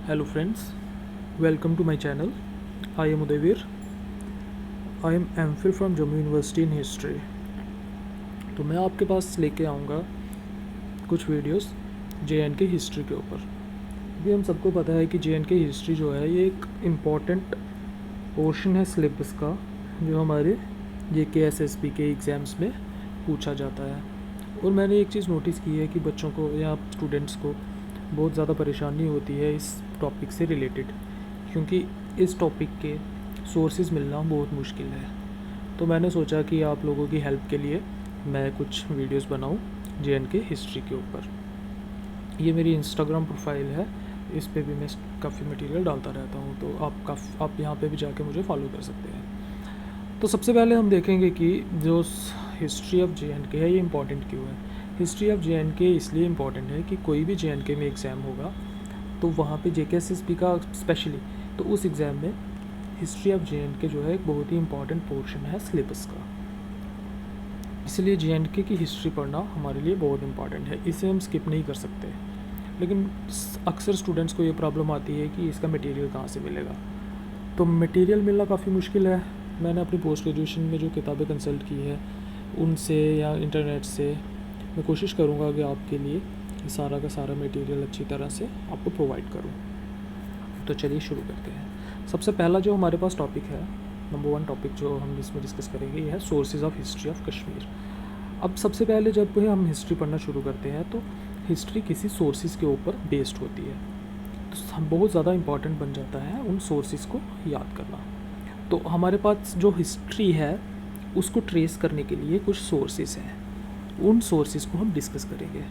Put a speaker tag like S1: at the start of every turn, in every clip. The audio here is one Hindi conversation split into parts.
S1: Hello friends, welcome to my channel. I am Udayveer. I am MPhil from Jammu university in history. तो मैं आपके पास लेके आऊँगा कुछ वीडियोस JNK हिस्ट्री के ऊपर। अभी हम सबको पता है कि JNK हिस्ट्री जो है ये एक इम्पॉर्टेंट पोर्शन है सिलेबस का, जो हमारे JKSSB के एग्ज़ाम्स में पूछा जाता है। और मैंने एक चीज़ नोटिस की है कि बच्चों को या स्टूडेंट्स को बहुत ज़्यादा परेशानी होती है इस टॉपिक से रिलेटेड, क्योंकि इस टॉपिक के सोर्सेज मिलना बहुत मुश्किल है। तो मैंने सोचा कि आप लोगों की हेल्प के लिए मैं कुछ वीडियोस बनाऊं JNK हिस्ट्री के ऊपर। ये मेरी इंस्टाग्राम प्रोफाइल है, इस पे भी मैं काफ़ी मटेरियल डालता रहता हूँ, तो आप यहाँ पे भी जाके मुझे फॉलो कर सकते हैं। तो सबसे पहले हम देखेंगे कि जो हिस्ट्री ऑफ JNK है ये इम्पॉर्टेंट क्यों है। हिस्ट्री ऑफ JNK इसलिए इम्पॉर्टेंट है कि कोई भी JNK में एग्ज़ाम होगा तो वहाँ पे JKSSB का स्पेशली, तो उस एग्ज़ाम में हिस्ट्री ऑफ JNK जो है एक बहुत ही इम्पॉर्टेंट पोर्शन है सिलेबस का। इसलिए JNK की हिस्ट्री पढ़ना हमारे लिए बहुत इम्पॉर्टेंट है, इसे हम स्किप नहीं कर सकते। लेकिन अक्सर स्टूडेंट्स को ये प्रॉब्लम आती है कि इसका मटेरियल कहाँ से मिलेगा। तो मटेरियल मिलना काफ़ी मुश्किल है। मैंने अपनी पोस्ट ग्रेजुएशन में जो किताबें कंसल्ट की है उनसे या इंटरनेट से मैं कोशिश करूँगा कि आपके लिए सारा का सारा मटेरियल अच्छी तरह से आपको प्रोवाइड करूँ। तो चलिए शुरू करते हैं। सबसे पहला जो हमारे पास टॉपिक है, नंबर 1 टॉपिक जो हम इसमें डिस्कस करेंगे, ये है sources of history of Kashmir. अब सबसे पहले जब हम हिस्ट्री पढ़ना शुरू करते हैं तो हिस्ट्री किसी सोर्सेज के ऊपर बेस्ड होती है, तो बहुत ज़्यादा इम्पॉर्टेंट बन जाता है उन सोर्सेज को याद करना। तो हमारे पास जो हिस्ट्री है उसको ट्रेस करने के लिए कुछ सोर्सेज हैं, उन सोर्सेज को हम डिस्कस करेंगे।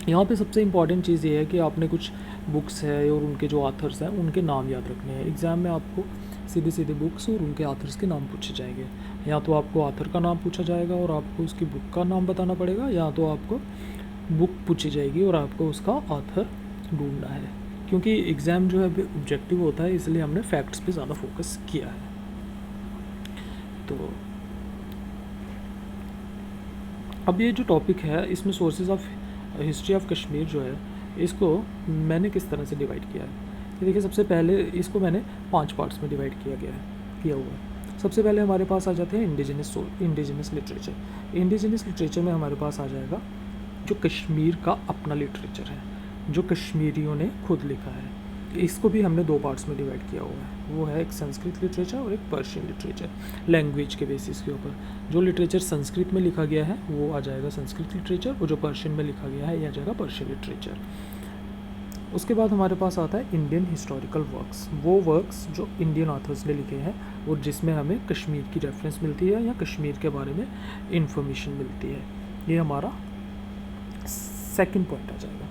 S1: यहाँ पे सबसे इम्पॉर्टेंट चीज़ ये है कि आपने कुछ बुक्स है और उनके जो ऑथर्स हैं उनके नाम याद रखने हैं। एग्ज़ाम में आपको सीधे सीधे बुक्स और उनके ऑथर्स के नाम पूछे जाएंगे। या तो आपको ऑथर का नाम पूछा जाएगा और आपको उसकी बुक का नाम बताना पड़ेगा, या तो आपको बुक पूछी जाएगी और आपको उसका ऑथर ढूंढना है। क्योंकि एग्ज़ाम जो है ऑब्जेक्टिव होता है, इसलिए हमने फैक्ट्स पे ज़्यादा फोकस किया है। तो अब ये जो टॉपिक है इसमें sources of history of Kashmir जो है, इसको मैंने किस तरह से डिवाइड किया है। ये देखिए, सबसे पहले इसको मैंने 5 पार्ट्स में डिवाइड किया हुआ है। सबसे पहले हमारे पास आ जाते हैं इंडिजिनस लिटरेचर। इंडिजिनस लिटरेचर में हमारे पास आ जाएगा जो कश्मीर का अपना लिटरेचर है, जो कश्मीरियों ने खुद लिखा है। इसको भी हमने 2 पार्ट्स में डिवाइड किया हुआ है। वो है एक संस्कृत लिटरेचर और एक पर्शियन लिटरेचर। लैंग्वेज के बेसिस के ऊपर जो लिटरेचर संस्कृत में लिखा गया है वो आ जाएगा संस्कृत लिटरेचर, और जो पर्शियन में लिखा गया है ये आ जाएगा पर्शियन लिटरेचर। उसके बाद हमारे पास आता है इंडियन हिस्टोरिकल वर्क्स। वो वर्क्स जो इंडियन ऑथर्स ने लिखे हैं और जिसमें हमें कश्मीर की रेफरेंस मिलती है या कश्मीर के बारे में इंफॉर्मेशन मिलती है। ये हमारा सेकंड पॉइंट आ जाएगा।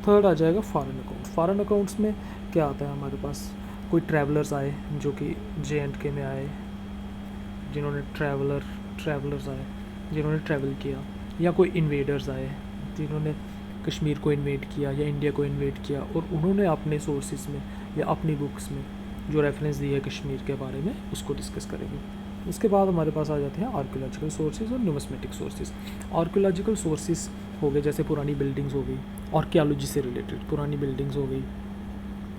S1: थर्ड आ जाएगा फॉरेन अकाउंट। फॉरेन अकाउंट्स में क्या आता है हमारे पास, कोई ट्रैवलर्स आए जो कि JNK में आए, जिन्होंने ट्रैवलर्स आए जिन्होंने ट्रैवल किया, या कोई इन्वेडर्स आए जिन्होंने कश्मीर को इन्वेड किया या इंडिया को इन्वेड किया, और उन्होंने अपने सोर्सेज में या अपनी बुक्स में जो रेफरेंस दी है कश्मीर के बारे में उसको डिस्कस करेंगे। उसके बाद हमारे पास आ जाते हैं आर्कियोलॉजिकल सोर्सेज और न्यूमिस्मेटिक सोर्सेज। आर्कियोलॉजिकल सोर्सेज हो गए जैसे पुरानी बिल्डिंग्स हो गई, आर्कियोलॉजी से रिलेटेड पुरानी बिल्डिंग्स हो गई,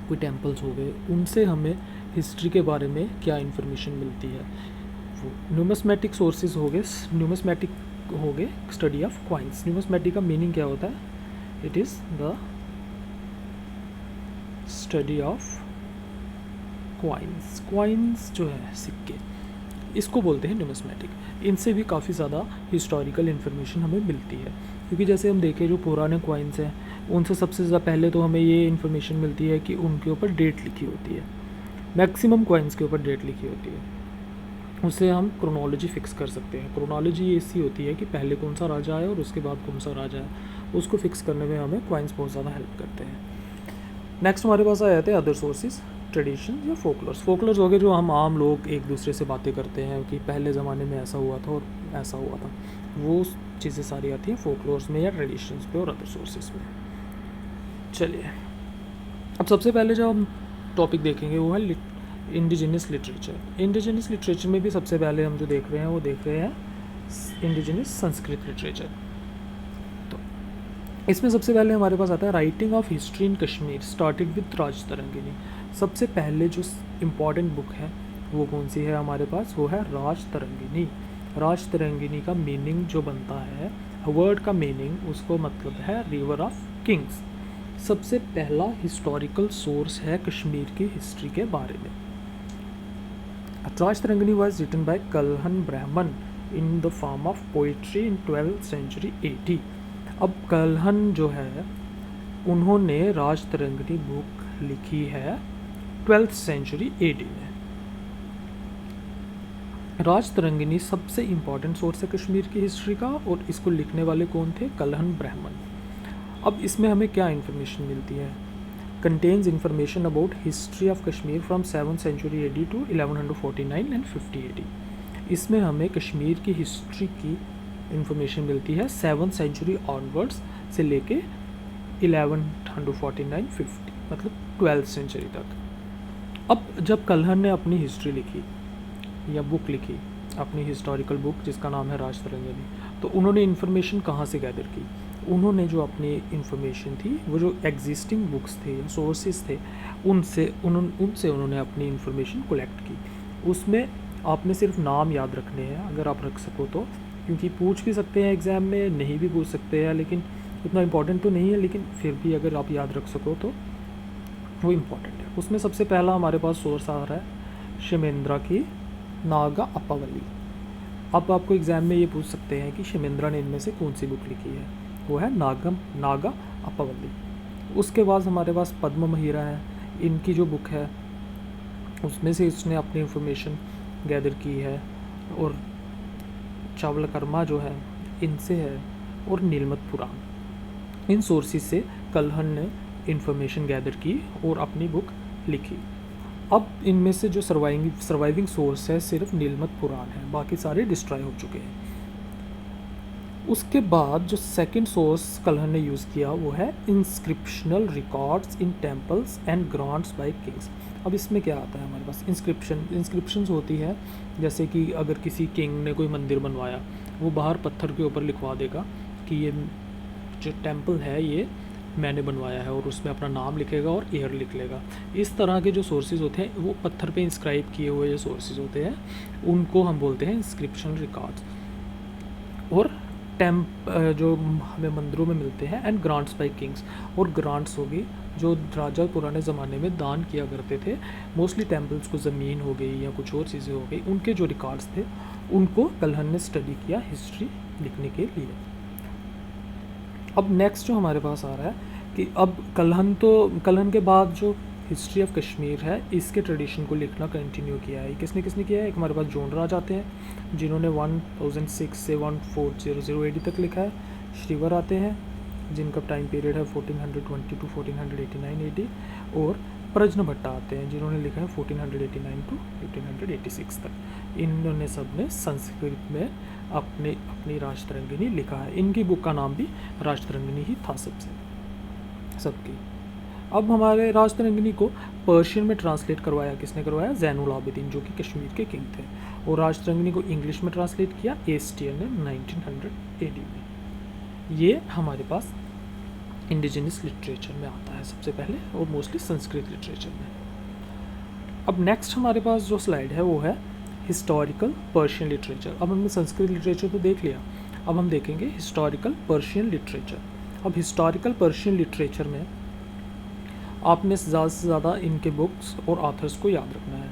S1: कोई टेम्पल्स हो गए, उनसे हमें हिस्ट्री के बारे में क्या इन्फॉर्मेशन मिलती है वो। न्यूमिस्मेटिक सोर्सेज हो गए, न्यूमिस्मेटिक हो गए स्टडी ऑफ क्वाइंस। न्यूमिस्मेटिक का मीनिंग क्या होता है? It is the study of coins. Coins जो है सिक्के, इसको बोलते हैं न्यूमिस्मेटिक। इनसे भी काफ़ी ज़्यादा हिस्टोरिकल इन्फॉर्मेशन हमें मिलती है, क्योंकि जैसे हम देखें जो पुराने क्वाइंस हैं उनसे सबसे ज़्यादा पहले तो हमें ये इन्फॉर्मेशन मिलती है कि उनके ऊपर डेट लिखी होती है। मैक्सिमम क्वाइंस के ऊपर डेट लिखी होती है, उससे हम क्रोनोलॉजी फिक्स कर सकते हैं। क्रोनोलॉजी ऐसी होती है कि पहले कौन सा राजा आया और उसके बाद कौन सा राजा है, उसको फिक्स करने में हमें क्वाइंस बहुत ज़्यादा हेल्प करते हैं। नेक्स्ट हमारे पास आ जाते हैं अदर सोर्सेज, ट्रेडिशन या फोकलोर्स। फोकलोर्स हो गए जो हम आम लोग एक दूसरे से बातें करते हैं कि पहले ज़माने में ऐसा हुआ था और ऐसा हुआ था, वो चीज़ें सारी आती हैं फोकलोर्स में या ट्रेडिशंस पे और अदर सोर्सेज में। चलिए, अब सबसे पहले जो हम टॉपिक देखेंगे वो है इंडिजिनस लिटरेचर। इंडिजिनस लिटरेचर में भी सबसे पहले हम जो देख रहे हैं इंडिजिनस संस्कृत लिटरेचर। तो इसमें सबसे पहले हमारे पास आता है writing of history in Kashmir started with Raj Tarangini. सबसे पहले जो इम्पॉर्टेंट बुक है वो कौन सी है हमारे पास, वो है राज तरंगिनी। राज तरंगिनी का मीनिंग जो बनता है, वर्ड का मीनिंग उसको मतलब है रिवर ऑफ किंग्स। सबसे पहला हिस्टोरिकल सोर्स है कश्मीर की हिस्ट्री के बारे में। Raj Tarangini was written by Kalhana Brahmin in the form of poetry in 12th century AD। अब कल्हन जो है उन्होंने राज तरंगिनी बुक लिखी है 12th सेंचुरी AD में। राज तरंगिनी सबसे इम्पॉर्टेंट सोर्स है कश्मीर की हिस्ट्री का, और इसको लिखने वाले कौन थे, कल्हन ब्राह्मण। अब इसमें हमें क्या इन्फॉर्मेशन मिलती है, contains information about history of Kashmir from 7th century AD to 1149 and 50 AD। इसमें हमें कश्मीर की हिस्ट्री की इन्फॉर्मेशन मिलती है 7th सेंचुरी ऑनवर्ड्स से लेके 1149 50, मतलब 12th सेंचुरी तक। अब जब कल्हन ने अपनी हिस्ट्री लिखी या बुक लिखी, अपनी हिस्टोरिकल बुक जिसका नाम है राज तरंगिनी, तो उन्होंने इन्फॉर्मेशन कहाँ से गैदर की, उन्होंने जो अपनी इन्फॉर्मेशन थी वो जो एग्जिस्टिंग बुक्स थे या सोर्सेज थे उनसे उन्होंने अपनी इन्फॉर्मेशन कलेक्ट की। उसमें आपने सिर्फ नाम याद रखने हैं अगर आप रख सको तो, क्योंकि पूछ भी सकते हैं एग्ज़ाम में, नहीं भी पूछ सकते हैं, लेकिन उतना इम्पोर्टेंट तो नहीं है, लेकिन फिर भी अगर आप याद रख सको तो वो इम्पोर्टेंट है। उसमें सबसे पहला हमारे पास सोर्स आ रहा है शिमेंद्रा की नागा अप्पावली। अब आपको एग्ज़ाम में ये पूछ सकते हैं कि शिमेंद्रा ने इनमें से कौन सी बुक लिखी है, वो है नागा अप्पावली। उसके बाद हमारे पास पद्म महिरा है, इनकी जो बुक है उसमें से इसने अपनी इंफॉर्मेशन गैदर की है, और चावलकर्मा जो है इनसे है, और नीलमत पुराण। इन सोर्सेज से कल्हन ने इंफॉर्मेशन गैदर की और अपनी बुक लिखी। अब इनमें से जो सर्वाइविंग सोर्स है सिर्फ नीलमत पुराण है, बाकी सारे डिस्ट्रॉय हो चुके हैं। उसके बाद जो सेकंड सोर्स कल्हन ने यूज़ किया वो है inscriptional records in temples and grants by kings. अब इसमें क्या आता है हमारे पास, इंस्क्रिप्शंस होती है, जैसे कि अगर किसी किंग ने कोई मंदिर बनवाया, वो बाहर पत्थर के ऊपर लिखवा देगा कि ये जो टेम्पल है ये मैंने बनवाया है, और उसमें अपना नाम लिखेगा और ईयर लिख लेगा। इस तरह के जो सोर्सेज होते हैं वो पत्थर पे इंस्क्राइब किए हुए जो सोर्सेज होते हैं उनको हम बोलते हैं इंस्क्रिप्शन रिकॉर्ड्स। और जो हमें मंदिरों में मिलते हैं, एंड ग्रांट्स बाय किंग्स, और ग्रांट्स होगी जो राजा पुराने ज़माने में दान किया करते थे, मोस्टली टेम्पल्स को, ज़मीन हो गई या कुछ और चीज़ें हो गई, उनके जो रिकॉर्ड्स थे उनको कल्हन ने स्टडी किया हिस्ट्री लिखने के लिए। अब नेक्स्ट जो हमारे पास आ रहा है कि अब कल्हन के बाद जो हिस्ट्री ऑफ कश्मीर है इसके ट्रेडिशन को लिखना कंटिन्यू किया है। किसने किसने किया है, एक हमारे पास जोन राज आते हैं जिन्होंने 1006 से 1400 AD तक लिखा है। श्रीवर आते हैं जिनका टाइम पीरियड है 1420 टू 1489 AD, और प्रज्न भट्टा आते हैं जिन्होंने लिखा है 1489 टू 1586 तक। इन्होंने सब ने संस्कृत में अपनी राजतरंगिनी लिखा है। इनकी बुक का नाम भी राजतरंगिनी ही था सबकी। अब हमारे राजतरंगिनी को पर्शियन में ट्रांसलेट करवाया, किसने करवाया, ज़ैनुल आबिदीन जो कि कश्मीर के किंग थे, और राजतरंगिनी को इंग्लिश में ट्रांसलेट किया एस्टियर ने 1900 AD में। ये हमारे पास इंडिजिनस लिटरेचर में आता है सबसे पहले, और मोस्टली संस्कृत लिटरेचर में। अब नेक्स्ट हमारे पास जो स्लाइड है वो है हिस्टोरिकल पर्शियन लिटरेचर। अब हमने संस्कृत लिटरेचर तो देख लिया, अब हम देखेंगे हिस्टोरिकल पर्शियन लिटरेचर। अब हिस्टोरिकल पर्शियन लिटरेचर में आपने ज़्यादा से ज़्यादा इनके बुक्स और ऑथर्स को याद रखना है,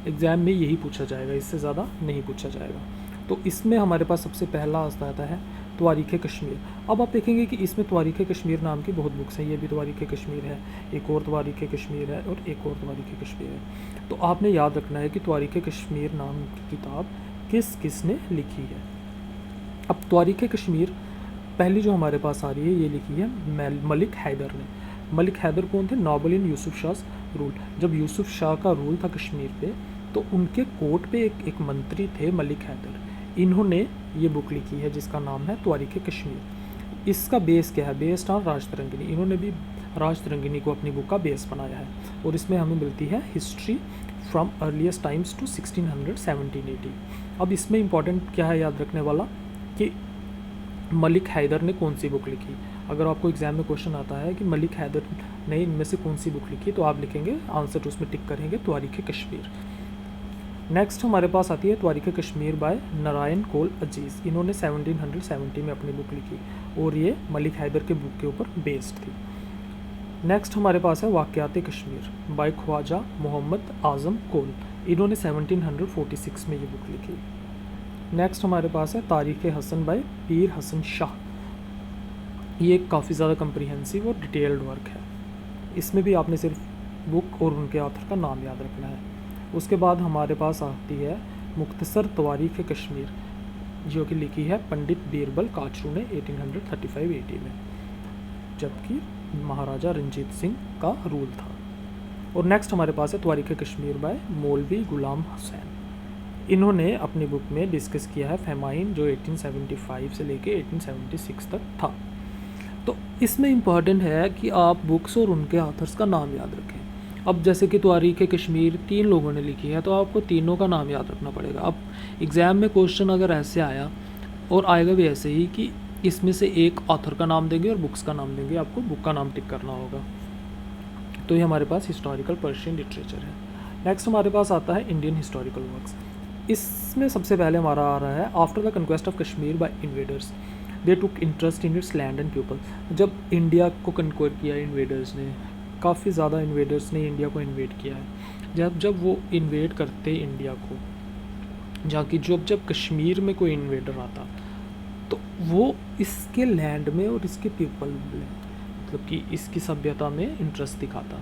S1: एग्ज़ाम में यही पूछा जाएगा, इससे ज़्यादा नहीं पूछा जाएगा। तो इसमें हमारे पास सबसे पहला आता है तवारीख़ कश्मीर। अब आप देखेंगे कि इसमें तवारीख़ कश्मीर नाम की बहुत बुक्स हैं, ये भी तवारीख़ कश्मीर है, एक और तवारीख़ कश्मीर है, और एक और तवारीख़ कश्मीर है। तो आपने याद रखना है कि तवारीख़ कश्मीर नाम की किताब किसने लिखी है। अब तवारीख़ कश्मीर पहली जो हमारे पास आ रही है ये लिखी है मलिक हैदर ने। मलिक हैदर कौन थे, नॉबल इन यूसुफ शाह रूल। जब यूसुफ शाह का रूल था कश्मीर पे, तो उनके कोर्ट पे एक मंत्री थे मलिक हैदर, इन्होंने ये बुक लिखी है जिसका नाम है तवारीख़ कश्मीर। इसका बेस क्या है, बेस्ड ऑन राजतरंगिनी। इन्होंने भी राजतरंगिनी को अपनी बुक का बेस बनाया है, और इसमें हमें मिलती है history from earliest times to 1617 AD। अब इसमें इंपॉर्टेंट क्या है याद रखने वाला कि मलिक हैदर ने कौन सी बुक लिखी। अगर आपको एग्ज़ाम में क्वेश्चन आता है कि मलिक हैदर ने इनमें से कौन सी बुक लिखी, तो आप लिखेंगे आंसर उसमें टिक करेंगे तारीख़ कश्मीर। नेक्स्ट हमारे पास आती है तारीख़ कश्मीर बाय नारायण कोल अजीज़। इन्होंने 1770 में अपनी बुक लिखी और ये मलिक हैदर के बुक के ऊपर बेस्ड थी। नेक्स्ट हमारे पास है वाक़यात कश्मीर बाय ख्वाजा मोहम्मद आज़म कोल। इन्होंने 1746 में ये बुक लिखी। नेक्स्ट हमारे पास है तारीख़ हसन बाय पीर हसन शाह। ये काफ़ी ज़्यादा कम्प्रीहेंसिव और डिटेल्ड वर्क है। इसमें भी आपने सिर्फ बुक और उनके ऑथर का नाम याद रखना है। उसके बाद हमारे पास आती है मुख्तसर तारीख़ कश्मीर, जो कि लिखी है पंडित बीरबल काचरू ने 1835-80 में, जबकि महाराजा रंजीत सिंह का रूल था। और नेक्स्ट हमारे पास है तारीख़ कश्मीर बाय मौलवी गुलाम हुसैन। इन्होंने अपनी बुक में डिस्कस किया है फेमाइन, जो 1875 से लेके 1876 तक था। तो इसमें इम्पॉर्टेंट है कि आप बुक्स और उनके ऑथर्स का नाम याद रखें। अब जैसे कि तारीख़ कश्मीर 3 लोगों ने लिखी है, तो आपको तीनों का नाम याद रखना पड़ेगा। अब एग्ज़ाम में क्वेश्चन अगर ऐसे आया, और आएगा भी ऐसे ही कि इसमें से एक ऑथर का नाम देंगे और बुक्स का नाम देंगे, आपको बुक का नाम टिक करना होगा। तो ये हमारे पास हिस्टोरिकल पर्शियन लिटरेचर है। नेक्स्ट हमारे पास आता है इंडियन हिस्टोरिकल वर्क्स। इसमें सबसे पहले हमारा आ रहा है after the conquest of Kashmir by invaders they took interest in its land and people. जब इंडिया को कन्क्वर किया इन्वेडर्स ने, काफ़ी ज़्यादा इन्वेडर्स ने इंडिया को इन्वेड किया है। जब वो इन्वेड करते इंडिया को, जहाँ की जब कश्मीर में कोई इन्वेडर आता, तो वो इसके लैंड में और इसके पीपल में, मतलब कि इसकी सभ्यता में इंटरेस्ट दिखाता।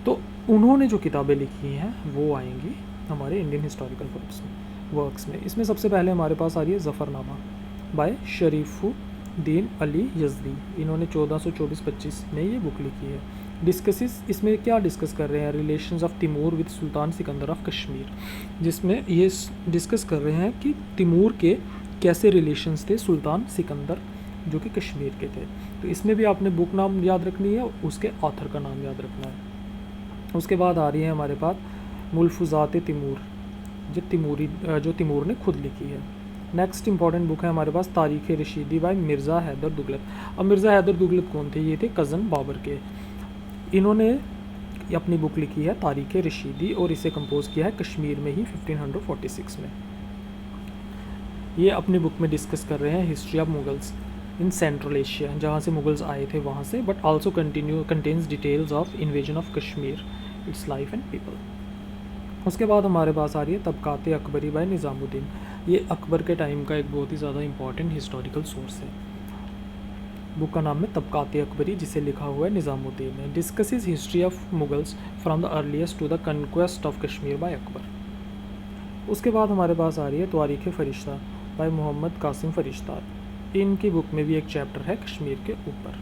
S1: तो उन्होंने जो किताबें लिखी हैं वो आएंगी हमारे इंडियन हिस्टोरिकल वर्क्स में। इसमें सबसे पहले हमारे पास आ रही है ज़फ़रनामा बाय शरीफुद्दीन अली यज़दी। इन्होंने 1424-25 में ये बुक लिखी है। डिस्कसिस, इसमें क्या डिस्कस कर रहे हैं, relations of Timur with Sultan Sikandar of Kashmir, जिसमें ये डिस्कस कर रहे हैं कि तिमूर के कैसे रिलेशंस थे सुल्तान सिकंदर जो कि कश्मीर के थे। तो इसमें भी आपने बुक नाम याद रखनी है, उसके ऑथर का नाम याद रखना है। उसके बाद आ रही है हमारे पास मुल्फुज़ात तिमूर, जो तिमूर ने खुद लिखी है। नेक्स्ट इंपॉर्टेंट बुक है हमारे पास तारीख़ रशीदी बाय मिर्ज़ा हैदर दुगलत। अब मिर्ज़ा हैदर दुगलत कौन थे? ये थे कज़न बाबर के। इन्होंने अपनी बुक लिखी है तारीख़ रशीदी और इसे कंपोज किया है कश्मीर में ही 1546 में। ये अपनी बुक में डिस्कस कर रहे हैं history of Mughals in central Asia, जहाँ से मुगल्स आए थे वहाँ से, but also contains details of invasion of Kashmir, it's life and people. उसके बाद हमारे पास आ रही है तबकात अकबरी बाय निज़ामुद्दीन। ये अकबर के टाइम का एक बहुत ही ज़्यादा इंपॉर्टेंट हिस्टोरिकल सोर्स है। बुक का नाम है तबकात अकबरी, जिसे लिखा हुआ है निज़ामुद्दीन ने। Discusses history of Mughals from the earliest to the conquest of Kashmir by Akbar. उसके बाद हमारे पास आ रही है तारीख़ फ़रिश्ता बाय मोहम्मद कासिम फ़रिश्ता। इनकी बुक में भी एक चैप्टर है कश्मीर के ऊपर।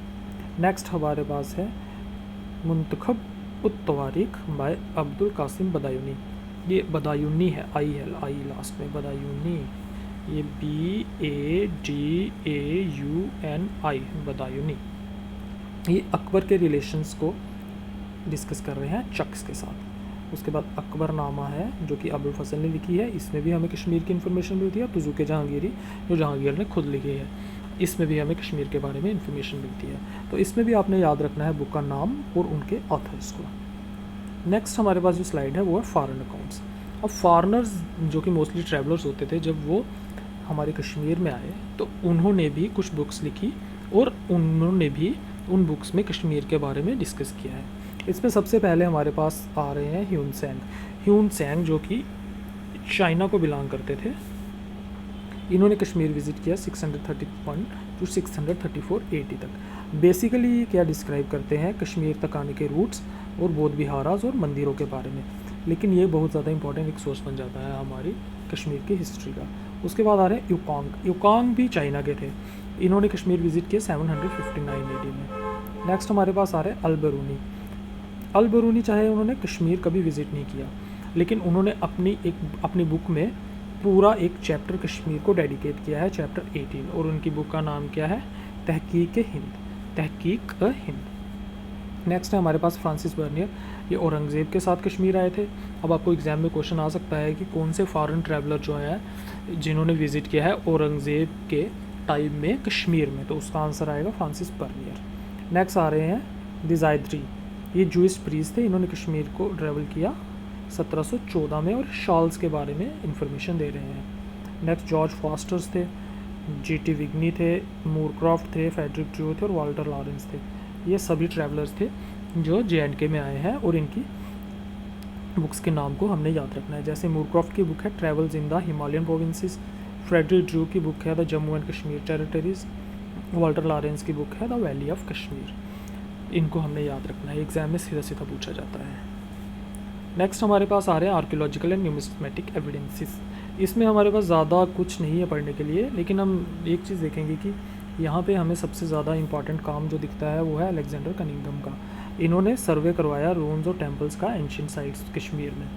S1: नेक्स्ट हमारे पास है मुंतखब उत-तवारीख़ बाय अब्दुल कासिम बदायूनी। ये बदायूनी है, आई लास्ट में, बदायूनी, ये BADAUNI, बदायूनी। ये अकबर के रिलेशंस को डिस्कस कर रहे हैं चक्स के साथ। उसके बाद अकबरनामा है जो कि अबुल फजल ने लिखी है। इसमें भी हमें कश्मीर की इन्फॉर्मेशन मिलती है। तुज़ुक जहांगीरी जो जहांगीर ने खुद लिखी है, इसमें भी हमें कश्मीर के बारे में इन्फॉर्मेशन मिलती है। तो इसमें भी आपने याद रखना है बुक का नाम और उनके ऑथर्स को। नेक्स्ट हमारे पास जो स्लाइड है वो है फॉरेन अकाउंट्स। अब फॉरेनर्स जो कि मोस्टली ट्रैवलर्स होते थे, जब वो हमारे कश्मीर में आए तो उन्होंने भी कुछ बुक्स लिखी और उन्होंने भी उन बुक्स में कश्मीर के बारे में डिस्कस किया है। इसमें सबसे पहले हमारे पास आ रहे हैं ह्यून सेंग जो कि चाइना को बिलोंग करते थे। इन्होंने कश्मीर विज़िट किया 631 टू 634 AD तक। बेसिकली ये क्या डिस्क्राइब करते हैं, कश्मीर तक आने के रूट्स और बौद्ध विहारास और मंदिरों के बारे में। लेकिन ये बहुत ज़्यादा इंपॉर्टेंट एक सोर्स बन जाता है हमारी कश्मीर की हिस्ट्री का। उसके बाद आ रहे हैं यूकांग भी चाइना के थे। इन्होंने कश्मीर विज़िट किया 759 AD में। नेक्स्ट हमारे पास आ रहे हैं अल बरूनी चाहे उन्होंने कश्मीर कभी विज़िट नहीं किया, लेकिन उन्होंने अपनी बुक में पूरा एक चैप्टर कश्मीर को डेडिकेट किया है, चैप्टर 18, और उनकी बुक का नाम क्या है? तहकीक हिंद। नेक्स्ट है हमारे पास फ्रांसिस बर्नियर। ये औरंगज़ेब के साथ कश्मीर आए थे। अब आपको एग्ज़ाम में क्वेश्चन आ सकता है कि कौन से फॉरेन ट्रैवलर जो हैं जिन्होंने विज़िट किया है औरंगज़ेब के टाइम में कश्मीर में, तो उसका आंसर आएगा फ्रांसिस बर्नियर। नेक्स्ट आ रहे हैं द ज़ायदरी, ये जूइश प्रीस्ट थे, इन्होंने कश्मीर को ट्रैवल किया 1714 में और शॉल्स के बारे में इंफॉर्मेशन दे रहे हैं। नेक्स्ट जॉर्ज फॉस्टर्स थे, G.T. विग्नी थे, मूरक्रॉफ्ट थे, फेडरिक ड्रू थे और वाल्टर लॉरेंस थे। ये सभी ट्रैवलर्स थे जो J&K में आए हैं और इनकी बुक्स के नाम को हमने याद रखना है। जैसे मूरक्रॉफ्ट की बुक है travels in the Himalayan provinces, Frederick Drew की बुक है the Jammu and Kashmir territories, Walter Lawrence की बुक है द वैली ऑफ कश्मीर। इनको हमने याद रखना है, एग्जाम में सीधा सीधा पूछा जाता है। नेक्स्ट हमारे पास आ रहे हैं आर्कियोलॉजिकल एंड न्यूमिस्मेटिक एविडेंसेस। इसमें हमारे पास ज़्यादा कुछ नहीं है पढ़ने के लिए, लेकिन हम एक चीज़ देखेंगे कि यहाँ पे हमें सबसे ज़्यादा इंपॉर्टेंट काम जो दिखता है वो है अलेक्जेंडर कनिंघम का। इन्होंने सर्वे करवाया रून्स और टेम्पल्स का एंशिएंट साइट्स कश्मीर में।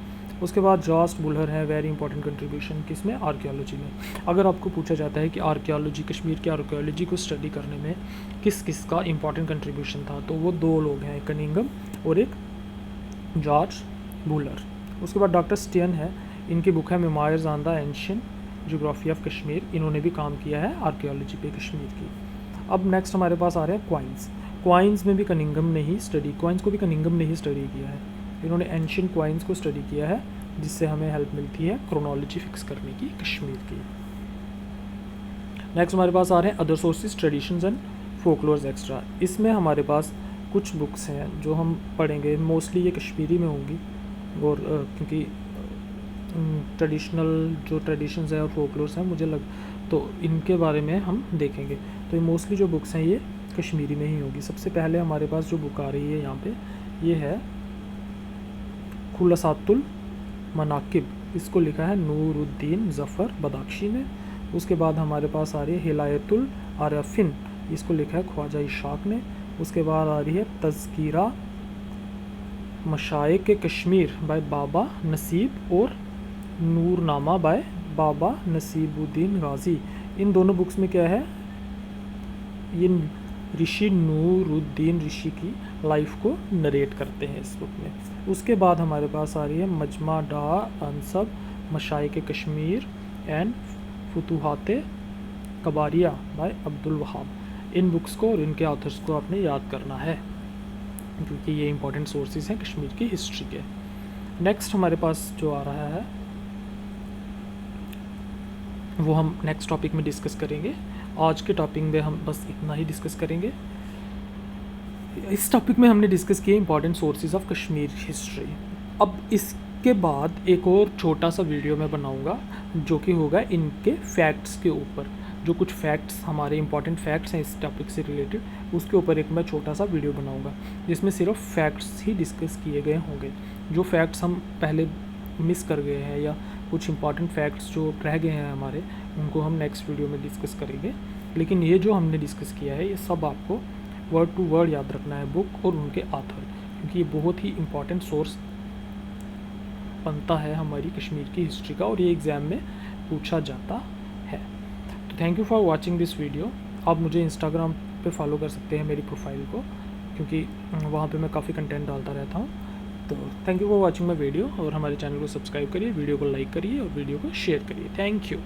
S1: उसके बाद जॉस्ट बुलर है, वेरी इंपॉर्टेंट कंट्रीब्यूशन किसमें, आर्कियोलॉजी में। अगर आपको पूछा जाता है कि आर्कियोलॉजी, कश्मीर की आर्कियोलॉजी को स्टडी करने में किस किस का इंपॉर्टेंट कंट्रीब्यूशन था, तो वो दो लोग हैं, एक कनिंघम और एक जॉर्ज बुलर। उसके बाद डॉक्टर स्टियन है, इनकी बुक है memoirs on the ancient geography of Kashmir, इन्होंने भी काम किया है आर्कियोलॉजी पे कश्मीर की। अब नेक्स्ट हमारे पास आ रहे हैं क्वाइंस। क्वाइंस में भी कनिंघम ने ही स्टडी, क्वाइंस को भी कनिंघम ने ही स्टडी किया है। इन्होंने एंशिएंट क्वाइंस को स्टडी किया है, जिससे हमें हेल्प मिलती है क्रोनोलॉजी फिक्स करने की कश्मीर की। नेक्स्ट हमारे पास आ रहे हैं other sources, traditions and folklores extra. इसमें हमारे पास कुछ बुक्स हैं जो हम पढ़ेंगे, मोस्टली ये कश्मीरी में होंगी और क्योंकि ट्रेडिशनल जो ट्रेडिशंस है और फोकलोर्स हैं मुझे तो इनके बारे में हम देखेंगे। तो ये मोस्टली जो बुक्स हैं ये कश्मीरी में ही होगी। सबसे पहले हमारे पास जो बुक आ रही है यहाँ पे, ये है खुलासातुल मनाकिब, इसको लिखा है नूरुद्दीन ज़फ़र बदाख्शी ने। उसके बाद हमारे पास आ रही है हिलायतुल आरफिन, इसको लिखा है ख्वाजा इशाक ने। उसके बाद आ रही है तज़किरा मशाइख के कश्मीर बाय बाबा नसीब और नूरनामा बाय बाबा नसीबुद्दीन गाजी। इन दोनों बुक्स में क्या है, ये ऋषि नूरुद्दीन ऋषि की लाइफ को नरेट करते हैं इस बुक में। उसके बाद हमारे पास आ रही है मजमा डा अनसब मशाइख कश्मीर एंड फुतुहाते कबारिया बाय अब्दुल वहाब। इन बुक्स को और इनके ऑथर्स को आपने याद करना है, क्योंकि ये इंपॉर्टेंट सोर्सेज हैं कश्मीर की हिस्ट्री के। नेक्स्ट हमारे पास जो आ रहा है वो हम नेक्स्ट टॉपिक में डिस्कस करेंगे। आज के टॉपिक में हम बस इतना ही डिस्कस करेंगे। इस टॉपिक में हमने डिस्कस किए important sources of Kashmir history. अब इसके बाद एक और छोटा सा वीडियो मैं बनाऊंगा जो कि होगा इनके फैक्ट्स के ऊपर। जो कुछ फैक्ट्स हमारे इंपॉर्टेंट फैक्ट्स हैं इस टॉपिक से रिलेटेड, उसके ऊपर एक मैं छोटा सा वीडियो बनाऊंगा जिसमें सिर्फ फैक्ट्स ही डिस्कस किए गए होंगे। जो फैक्ट्स हम पहले मिस कर गए हैं या कुछ इंपॉर्टेंट फैक्ट्स जो रह गए हैं हमारे, उनको हम नेक्स्ट वीडियो में डिस्कस करेंगे। लेकिन ये जो हमने डिस्कस किया है ये सब आपको वर्ड टू वर्ड याद रखना है, बुक और उनके ऑथर, क्योंकि ये बहुत ही इंपॉर्टेंट सोर्स बनता है हमारी कश्मीर की हिस्ट्री का और ये एग्ज़ाम में पूछा जाता है। तो thank you for watching this video. आप मुझे इंस्टाग्राम पे फॉलो कर सकते हैं मेरी प्रोफाइल को, क्योंकि वहाँ पे मैं काफ़ी कंटेंट डालता रहता हूँ। तो thank you for watching my video और हमारे चैनल को सब्सक्राइब करिए, वीडियो को लाइक करिए और वीडियो को शेयर करिए। Thank you.